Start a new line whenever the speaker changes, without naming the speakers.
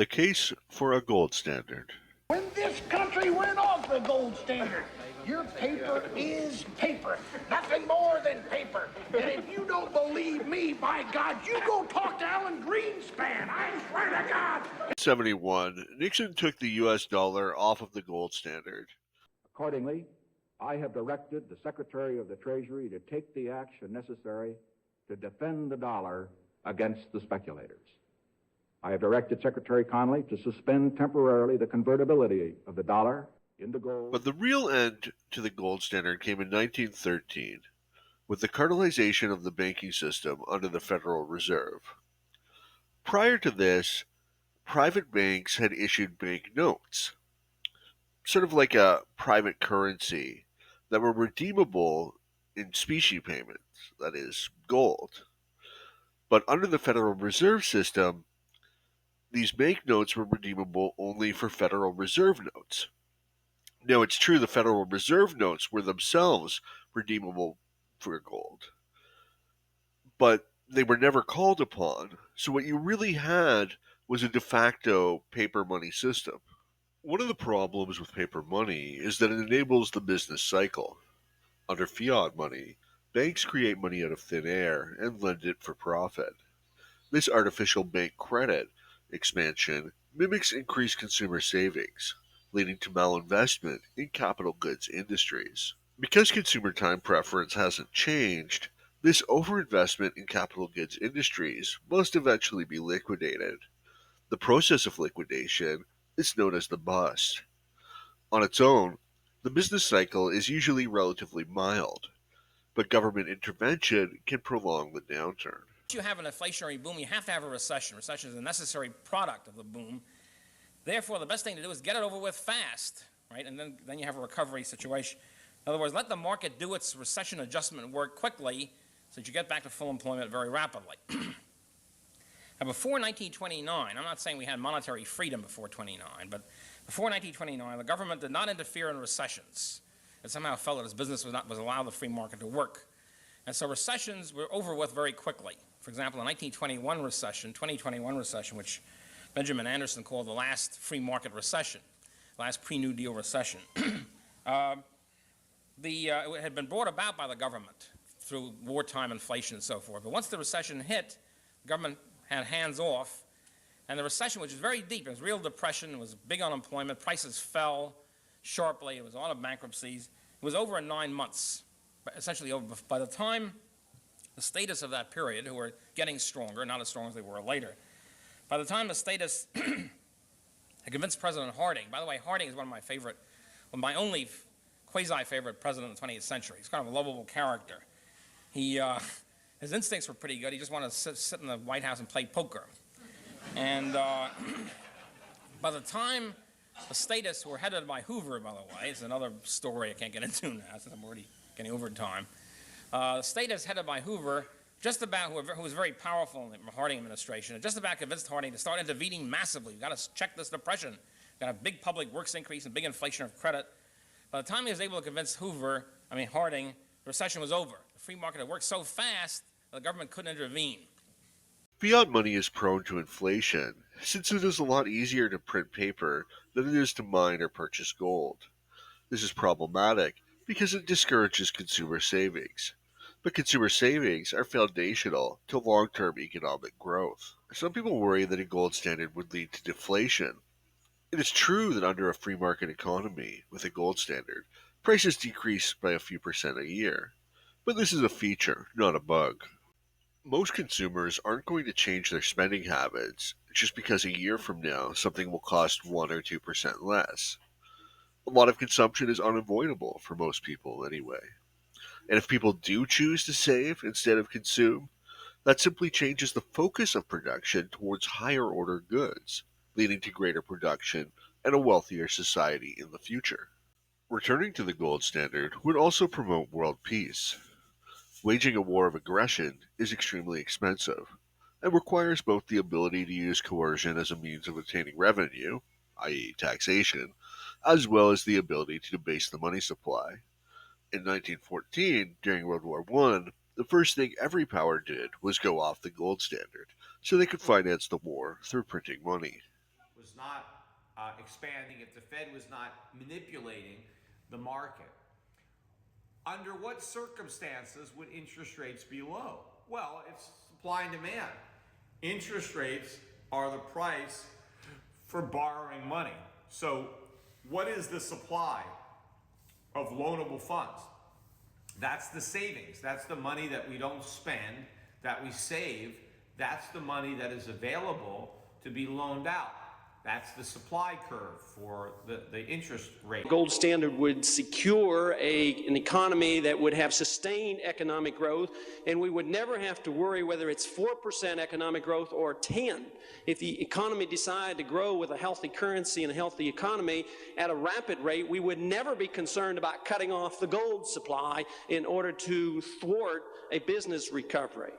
The case for a gold standard.
When this country went off the gold standard, your paper is paper. Nothing more than paper. And if you don't believe me, by God, you go talk to Alan Greenspan. I swear to God.
71, Nixon took the U.S. dollar off of the gold standard.
Accordingly, I have directed the Secretary of the Treasury to take the action necessary to defend the dollar against the speculators. I have directed Secretary Connally to suspend temporarily the convertibility of the dollar into gold.
But the real end to the gold standard came in 1913, with the cartelization of the banking system under the Federal Reserve. Prior to this, private banks had issued bank notes, sort of like a private currency, that were redeemable in specie payments, that is, gold. But under the Federal Reserve System, these banknotes were redeemable only for Federal Reserve notes. Now, it's true the Federal Reserve notes were themselves redeemable for gold, but they were never called upon, so what you really had was a de facto paper money system. One of the problems with paper money is that it enables the business cycle. Under fiat money, banks create money out of thin air and lend it for profit. This artificial bank credit expansion mimics increased consumer savings, leading to malinvestment in capital goods industries. Because consumer time preference hasn't changed, this overinvestment in capital goods industries must eventually be liquidated. The process of liquidation is known as the bust. On its own, the business cycle is usually relatively mild, but government intervention can prolong the downturn.
You have an inflationary boom, you have to have a recession. Recession is a necessary product of the boom. Therefore, the best thing to do is get it over with fast, right? And then you have a recovery situation. In other words, let the market do its recession adjustment work quickly so that you get back to full employment very rapidly. Now, before 1929, I'm not saying we had monetary freedom before 29, but before 1929, the government did not interfere in recessions. It somehow felt that its business was allowed the free market to work. And so recessions were over with very quickly. For example, the 2021 recession, which Benjamin Anderson called the last free market recession, last pre-New Deal recession, it had been brought about by the government through wartime inflation and so forth. But once the recession hit, the government had hands off, and the recession, which was very deep, it was real depression, it was big unemployment, prices fell sharply, it was a lot of bankruptcies. It was over in 9 months, essentially over. By the time the status of that period, who were getting stronger, not as strong as they were later, by the time the status had convinced President Harding, by the way, Harding is one of my favorite, well, my only quasi-favorite president of the 20th century. He's kind of a lovable character. His instincts were pretty good. He just wanted to sit in the White House and play poker. And by the time the status were headed by Hoover, by the way, it's another story I can't get into now since I'm already getting over time. The status headed by Hoover, just about, who was very powerful in the Harding administration, just about convinced Harding to start intervening massively. We've got to check this depression. We've got a big public works increase and big inflation of credit. By the time he was able to convince Harding, the recession was over. The free market had worked so fast that the government couldn't intervene.
Fiat money is prone to inflation, since it is a lot easier to print paper than it is to mine or purchase gold. This is problematic because it discourages consumer savings. But consumer savings are foundational to long-term economic growth. Some people worry that a gold standard would lead to deflation. It is true that under a free market economy with a gold standard, prices decrease by a few percent a year. But this is a feature, not a bug. Most consumers aren't going to change their spending habits just because a year from now something will cost 1 or 2% less. A lot of consumption is unavoidable for most people anyway. And if people do choose to save instead of consume, that simply changes the focus of production towards higher order goods, leading to greater production and a wealthier society in the future. Returning to the gold standard would also promote world peace. Waging a war of aggression is extremely expensive and requires both the ability to use coercion as a means of obtaining revenue, i.e. taxation, as well as the ability to debase the money supply. In 1914, during World War I, the first thing every power did was go off the gold standard, so they could finance the war through printing money.
not expanding, if the Fed was not manipulating the market. Under what circumstances would interest rates be low? Well, it's supply and demand. Interest rates are the price for borrowing money. So what is the supply of loanable funds? That's the savings. That's the money that we don't spend, that we save. That's the money that is available to be loaned out. That's the supply curve for the interest rate.
Gold standard would secure an economy that would have sustained economic growth, and we would never have to worry whether it's 4% economic growth or 10. If the economy decided to grow with a healthy currency and a healthy economy at a rapid rate, we would never be concerned about cutting off the gold supply in order to thwart a business recovery.